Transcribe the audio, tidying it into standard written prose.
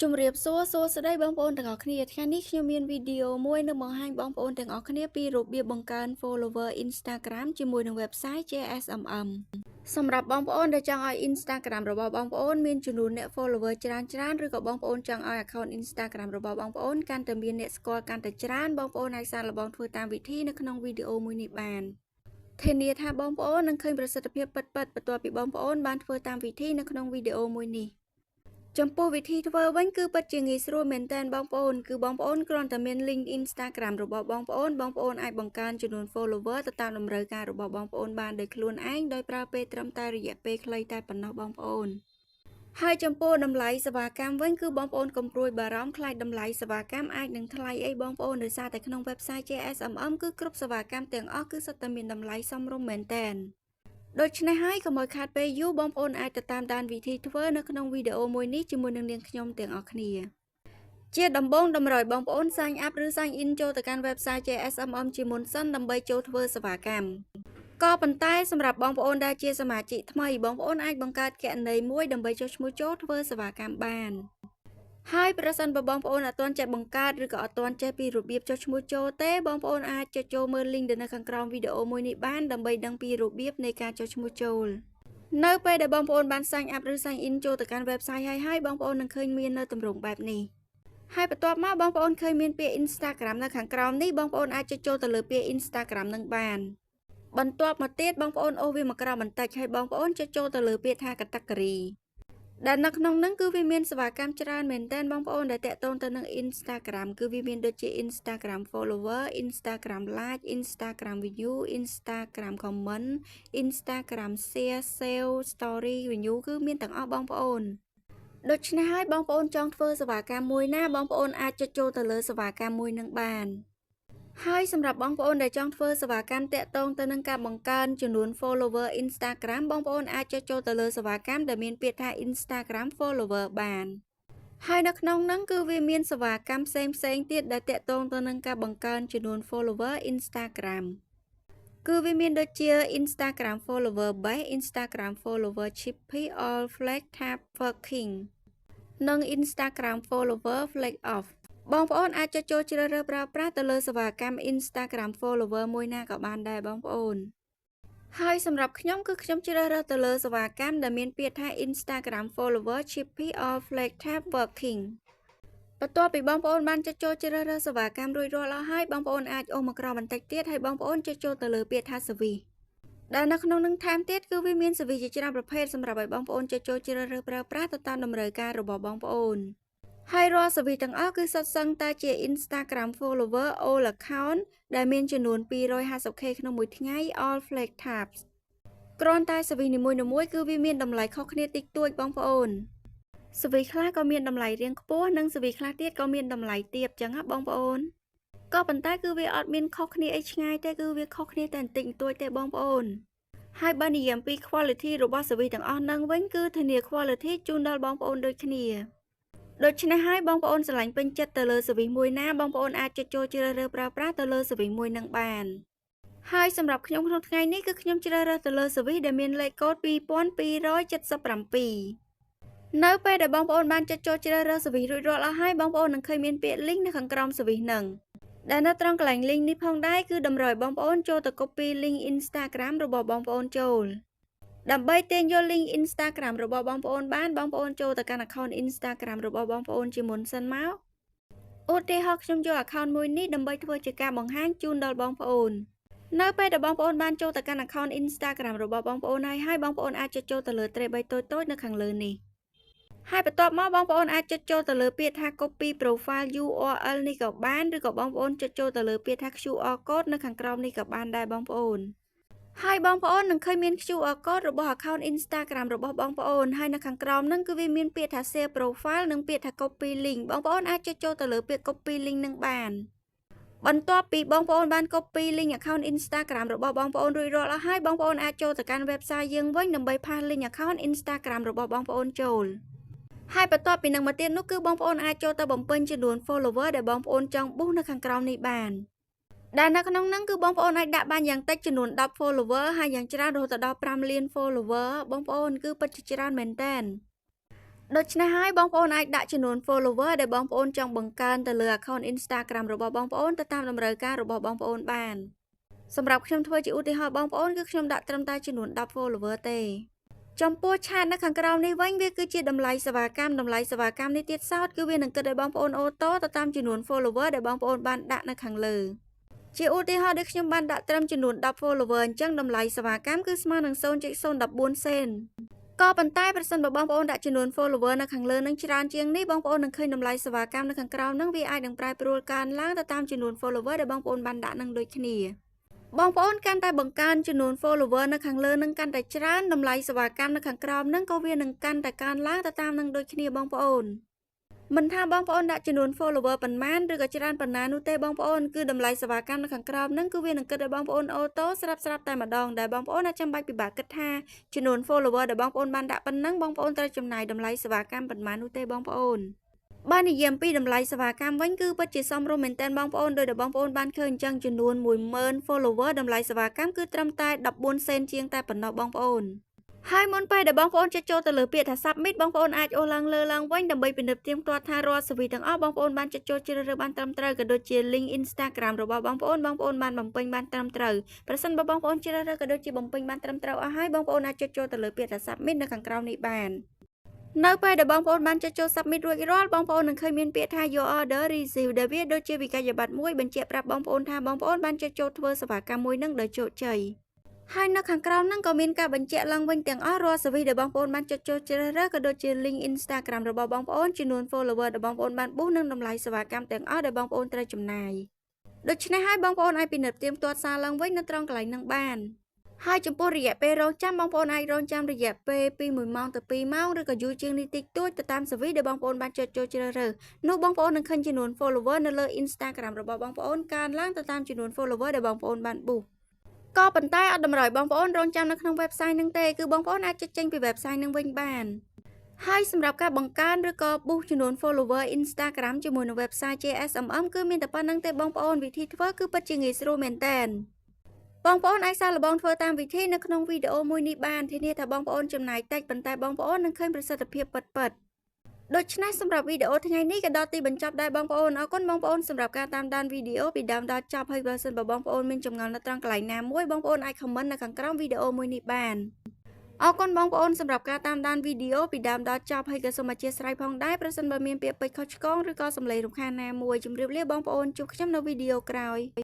ជំរាបសួរសួស្តីបងប្អូនទាំងអស់គ្នាថ្ងៃនេះខ្ញុំមានវីដេអូមួយនឹងបង្ហាញបងប្អូនទាំងអស់គ្នាពីរបៀបបង្កើន follower Instagram ជាមួយនឹង website JSMM សម្រាប់បងប្អូនដែលចង់ឲ្យ Instagram របស់បងប្អូនមានចំនួនអ្នក follower ច្រើនឬក៏បងប្អូនចង់ឲ្យ account Instagram របស់បងប្អូនកាន់តែមានអ្នកស្គាល់កាន់តែច្រើនបងប្អូនអាចសាកល្បងធ្វើតាមវិធីនៅក្នុងវីដេអូមួយនេះបានធានាថាបងប្អូននឹងឃើញប្រសិទ្ធភាពពិតៗបន្ទាប់ពីបងប្អូនបានធ្វើតាមវិធីនៅក្នុងវីដេអូមួយនេះចំពោះវិធីធ្វើវិញគឺពិតជាងាយស្រួលមែនទែនបងប្អូនគឺបងប្អូនគ្រាន់តែមាន link Instagram របស់បងប្អូនអាចបង្កើនចំនួន follower ទៅតាមតម្រូវការរបស់បងប្អូនបានដោយខ្លួនឯងដោយប្រើពេលត្រឹមតែរយៈពេលខ្លីតែប៉ុណ្ណោះបងប្អូនហើយចំពោះតម្លៃសេវាកម្មវិញគឺបងប្អូនកុំព្រួយបារម្ភខ្លាចតម្លៃសេវាកម្មអាចនឹងថ្លៃអីបងប្អូនដោយសារតែក្នុង website JSMM គឺគ្រប់សេវាកម្មទាំងអស់គឺសុទ្ធតែមានតម្លៃសមរម្យមែនទែនដូច្នេះហើយកុំឲ្យខាតពេលយូរបងប្អូនអាចទៅតាមដានវិធីធ្វើនៅក្នុងវីដេអូមួយនេះជាមួយនឹងនាងខ្ញុំទាំងអស់គ្នាជាដំបូងតម្រូវបងប្អូន sign up ឬ sign in ចូលទៅកាន់ website JSMM ជាមុនសិនដើម្បីចូលធ្វើសេវាកម្មក៏ប៉ុន្តែសម្រាប់បងប្អូនដែលជាសមាជិកថ្មីបងប្អូនអាចបង្កើតគណនីមួយដើម្បីចុះឈ្មោះចូលធ្វើសេវាកម្មបានហើយប្រសិនបើបងប្អូនអត់ទាន់ចេះបង្កើតឬក៏អត់ទាន់ចេះពីរបៀបចុះឈ្មោះចូលទេបងប្អូនអាចចុចចូលមើល link នៅខាងក្រោមវីដេអូមួយនេះបានដើម្បីដឹងពីរបៀបនៃការចុះឈ្មោះចូលនៅពេលដែលបងប្អូនបាន sign up ឬ sign in ចូលទៅកាន់ website ហើយបងប្អូននឹងឃើញមាននៅទម្រង់បែបនេះហើយបន្ទាប់មកបងប្អូនឃើញមានពាក្យ Instagram នៅខាងក្រោមនេះបងប្អូនអាចចុចចូលទៅលើពាក្យ Instagram នឹងបានបន្ទាប់មកទៀតបងប្អូនអូសវាមកក្រោមបន្តិចហើយបងប្អូនចុចចូលទៅលើពាក្យថា category ដែលនៅក្នុងហ្នឹងគឺវាមានសេវាកម្មច្រើនមែនទែនបងប្អូនដែលតាក់ទងទៅនឹង Instagram គឺវាមានដូចជា Instagram follower Instagram like Instagram view Instagram comment Instagram share save story review គឺមានទាំងអស់បងប្អូនដូច្នេះហើយបងប្អូនចង់ធ្វើសេវាកម្មមួយណាបងប្អូនអាចចុចចូលទៅលើសេវាកម្មមួយនឹងបានហើយសម្រាប់បងប្អូនដែលចង់ធ្វើសេវាកម្មតាក់ទងទៅនឹងការបង្កើនចំនួន follower Instagram បងប្អូនអាចចុចចូលទៅលើសេវាកម្មដែលមានពាក្យថា Instagram follower បានហើយនៅក្នុងហ្នឹងគឺវាមានសេវាកម្មផ្សេងទៀតដែលតាក់ទងទៅនឹងការបង្កើនចំនួន follower Instagram គឺវាមានដូចជា Instagram follower base Instagram follower chippy all flag tab working និង Instagram follower flag off បងប្អូនអាចចុចចូលជ្រើសរើសប្រើប្រាស់ទៅលើសេវាកម្ម Instagram follower មួយណាក៏បានដែរបងប្អូនហើយសម្រាប់ខ្ញុំគឺខ្ញុំជ្រើសរើសទៅលើសេវាកម្មដែលមានពាក្យថា Instagram follower chippy all flag tab working បន្ទាប់ពីបងប្អូនបានចុចចូលជ្រើសរើសសេវាកម្មរួចរាល់អស់ហើយបងប្អូនអាចអូសមកក្រោមបន្តិចទៀតហើយបងប្អូនចុចចូលទៅលើពាក្យថា service ដែលនៅក្នុងនឹងថែមទៀតគឺវាមាន service ជាច្រើនប្រភេទសម្រាប់ឲ្យបងប្អូនចុចចូលជ្រើសរើសប្រើប្រាស់ទៅតាមតម្រូវការរបស់បងប្អូនហើយរាល់ service ទាំងអស់គឺសុទ្ធសឹងតែជា Instagram follower all account ដែលមានចំនួន 250k ក្នុងមួយថ្ងៃ all flag tabs គ្រាន់តែ service នីមួយៗគឺវាមានតម្លៃខុសគ្នាតិចតួចបងប្អូន service ខ្លះក៏មានតម្លៃរៀងខ្ពស់និង service ខ្លះទៀតក៏មានតម្លៃទាបចឹងណាបងប្អូនក៏ប៉ុន្តែគឺវាអត់មានខុសគ្នាអីឆ្ងាយទេគឺវាខុសគ្នាតែបន្តិចបន្តួចទេបងប្អូនហើយបើនិយាយពី quality របស់ service ទាំងអស់ហ្នឹងវិញគឺធានា quality ជូនដល់បងប្អូនដូចគ្នាដូច្នេះហើយបងប្អូនស្រឡាញ់ពេញចិត្តទៅលើ service មួយណាបងប្អូនអាចចុចចូលជ្រើសរើសប្រើប្រាស់ទៅលើ service មួយនឹងបានហើយសម្រាប់ខ្ញុំក្នុងថ្ងៃនេះគឺខ្ញុំជ្រើសរើសទៅលើ service ដែលមានលេខកូដ 2277នៅពេលដែលបងប្អូនបានចុចចូលជ្រើសរើស service រួចរាល់អស់ហើយបងប្អូននឹងឃើញមានពាក្យ link នៅខាងក្រោម service ហ្នឹងដែលនៅត្រង់កន្លែង link នេះផងដែរគឺតម្រូវឲ្យបងប្អូនចូលទៅ copy link Instagram របស់បងប្អូនចូលដើម្បីទាញយក link Instagram របស់បងប្អូនបានបងប្អូនចូលទៅកាន់ account Instagram របស់បងប្អូនជាមុនសិនមកឧទាហរណ៍ខ្ញុំយក account មួយនេះដើម្បីធ្វើជាការបង្ហាញជូនដល់បងប្អូននៅពេលដែលបងប្អូនបានចូលទៅកាន់ account Instagram របស់បងប្អូនហើយបងប្អូនអាចចុចចូលទៅលើត្រេប3តូចៗនៅខាងលើនេះហើយបន្ទាប់មកបងប្អូនអាចចុចចូលទៅលើពាក្យថា copy profile URL នេះក៏បានឬក៏បងប្អូនចុចចូលទៅលើពាក្យថា QR code នៅខាងក្រោមនេះក៏បានដែរបងប្អូនហើយបងប្អូននឹងឃើញមាន QR code របស់ account Instagram របស់បងប្អូនហើយនៅខាងក្រោមហ្នឹងគឺវាមានពាក្យថា share profile និងពាក្យថា copy link បងប្អូនអាចចុចចូលទៅលើពាក្យ copy link នឹងបានបន្ទាប់ពីបងប្អូនបាន copy link account Instagram របស់បងប្អូនរួចរាល់អស់ហើយបងប្អូនអាចចូលទៅកាន់ website យើងវិញដើម្បីផាស link account Instagram របស់បងប្អូនចូលហើយបន្ទាប់ពីនឹងមកទៀតនោះគឺបងប្អូនអាចចូលទៅបំពេញចំនួន follower ដែលបងប្អូនចង់ប៊ូសនៅខាងក្រោមនេះបានដែលនៅក្នុងហ្នឹងគឺបងប្អូនអាចដាក់បានយ៉ាងតិចចំនួន10 follower ហើយយ៉ាងច្រើនរហូតដល់5លាន follower បងប្អូនគឺពិតជាច្រើនមែនតើ ដូច្នេះហើយបងប្អូនអាចដាក់ចំនួន follower ដែលបងប្អូនចង់បង្កើនទៅលើ account Instagram របស់បងប្អូនទៅតាមតម្រូវការរបស់បងប្អូនបានសម្រាប់ខ្ញុំធ្វើជាឧទាហរណ៍បងប្អូនគឺខ្ញុំដាក់ត្រឹមតែចំនួន10 follower ទេចំពោះឆាតនៅខាងក្រោមនេះវិញវាគឺជាតម្លៃសេវាកម្មនេះទៀតសោតគឺវានឹងគិតឲ្យបងប្អូនអូតូទៅតាមចំនួន follower ដែលបងប្អូនបានដាក់នៅខាងលើជាឧទាហរណ៍ដូចខ្ញុំបានដាក់ត្រឹមចំនួន10 follower អញ្ចឹងតម្លៃសេវាកម្មគឺស្មើនឹង 0.014 សេនក៏ប៉ុន្តែប្រសិនបើបងប្អូនដាក់ចំនួន follower នៅខាងលើនឹងច្រើនជាងនេះបងប្អូននឹងឃើញតម្លៃសេវាកម្មនៅខាងក្រោមនឹងវាអាចនឹងប្រែប្រួលកើនឡើងទៅតាមចំនួន follower ដែលបងប្អូនបានដាក់នឹងដូចគ្នាបងប្អូនកាន់តែបង្កើនចំនួន follower នៅខាងលើនឹងកាន់តែច្រើនតម្លៃសេវាកម្មនៅខាងក្រោមនឹងក៏វានឹងកាន់តែកើនឡើងទៅតាមនឹងដូចគ្នាបងប្អូនមិនថាបងប្អូនដាក់ចំនួន follower ប៉ុន្មានឬក៏ច្រើនប៉ុណ្ណានោះទេបងប្អូនគឺតម្លៃសេវាកម្មនៅខាងក្រោមនឹងគឺវានឹងគិតឲ្យបងប្អូនអូតូស្រាប់តែម្ដងដែលបងប្អូនអាចចាំបាច់ពិបាកគិតថាចំនួន follower ដែលបងប្អូនបានដាក់ប៉ុណ្ណឹងបងប្អូនត្រូវចំណាយតម្លៃសេវាកម្មប៉ុន្មាននោះទេបងប្អូនបើនិយាយពីតម្លៃសេវាកម្មវិញគឺពិតជាសមរម្យមែនទែនបងប្អូនដោយដែលបងប្អូនបានឃើញអញ្ចឹងចំនួន 10000 follower តម្លៃសេវាកម្មគឺត្រឹមតែ14 សេនជាងតែប៉ុណ្ណោះបងប្អូនហើយមុនពេលដែលបងប្អូនចុចចូលទៅលើពាក្យថា submit បងប្អូនអាចអូសឡើងលើឡើងវិញដើម្បីពិនិត្យទៀងទាត់ថារាល់សេវីទាំងអស់បងប្អូនបានចុចចូលជ្រើសរើសបានត្រឹមត្រូវក៏ដូចជា link Instagram របស់បងប្អូនបានបំពេញបានត្រឹមត្រូវប្រសិនបើបងប្អូនជ្រើសរើសក៏ដូចជាបំពេញបានត្រឹមត្រូវអស់ហើយបងប្អូនអាចចុចចូលទៅលើពាក្យថា submit នៅខាងក្រោមនេះបាននៅពេលដែលបងប្អូនបានចុចចូល submit រួចរាល់បងប្អូននឹងឃើញមានពាក្យថា your order received ដែលវាដូចជាវិក័យប័ត្រមួយបញ្ជាក់ប្រាប់បងប្អូនថាបងប្អូនបានចុចចូលធ្វើសេវាកម្មមួយនឹងដោយជោគជ័យហើយនៅខាងក្រោមហ្នឹងក៏មានការបញ្ជាក់ឡើងវិញទាំងអស់រាល់សេវីដែលបងប្អូនបានចុចចូលជ្រើសរើសក៏ដូចជា link Instagram របស់បងប្អូនចំនួន follower ដែលបងប្អូនបានប៊ូសនិងតម្លៃសេវាកម្មទាំងអស់ដែលបងប្អូនត្រូវចំណាយដូច្នេះហើយបងប្អូនអាចពិនិត្យទៀងទាត់សារឡើងវិញនៅត្រង់កន្លែងហ្នឹងបានហើយចំពោះរយៈពេលរងចាំបងប្អូនអាចរងចាំរយៈពេលពី1ម៉ោងទៅ2ម៉ោងឬក៏យូរជាងនេះតិចតួចទៅតាមសេវីដែលបងប្អូនបានចុចចូលជ្រើសរើសនោះបងប្អូននឹងឃើញចំនួន follower នៅលើ Instagram របស់បងប្អូនកើនឡើងទៅតាមចំនួន follower ដែលបងប្អូនបានប៊ូសក៏ប៉ុន្តែអត់តម្រូវបងប្អូនរងចាំនៅក្នុង website ហ្នឹងទេគឺបងប្អូនអាចចុចចេញពី website ហ្នឹងវិញបានហើយសម្រាប់ការបង្កើនឬក៏ boost ចំនួន follower Instagram ជាមួយនឹង website JSMM គឺមានតែប៉ុណ្្នឹងទេបងប្អូនវិធីធ្វើគឺពិតជាងាយស្រួលមែនតើបងប្អូនអាចសាកល្បងធ្វើតាមវិធីនៅក្នុងវីដេអូមួយនេះបានធានាថាបងប្អូនចំណាយតិចប៉ុន្តែបងប្អូននឹងឃើញប្រសិទ្ធភាពពិតៗដូច្នេះសម្រាប់វីដេអូថ្ងៃនេះក៏ដល់ទីបញ្ចប់ដែរបងប្អូនអរគុណបងប្អូនសម្រាប់ការតាមដានវីដេអូពីដើមដល់ចប់ហើយបើសិនបើបងប្អូនមានចម្ងល់នៅត្រង់កន្លែងណាមួយបងប្អូនអាច comment នៅខាងក្រោមវីដេអូមួយនេះបានអរគុណបងប្អូនសម្រាប់ការតាមដានវីដេអូពីដើមដល់ចប់ហើយក៏សូមអធិស្ឋានផងដែរប្រសិនបើមានពាក្យពេចន៍ខុសឆ្គងឬក៏សំឡេងរំខានណាមួយជម្រាបលាបងប្អូនជួបខ្ញុំនៅវីដេអូក្រោយ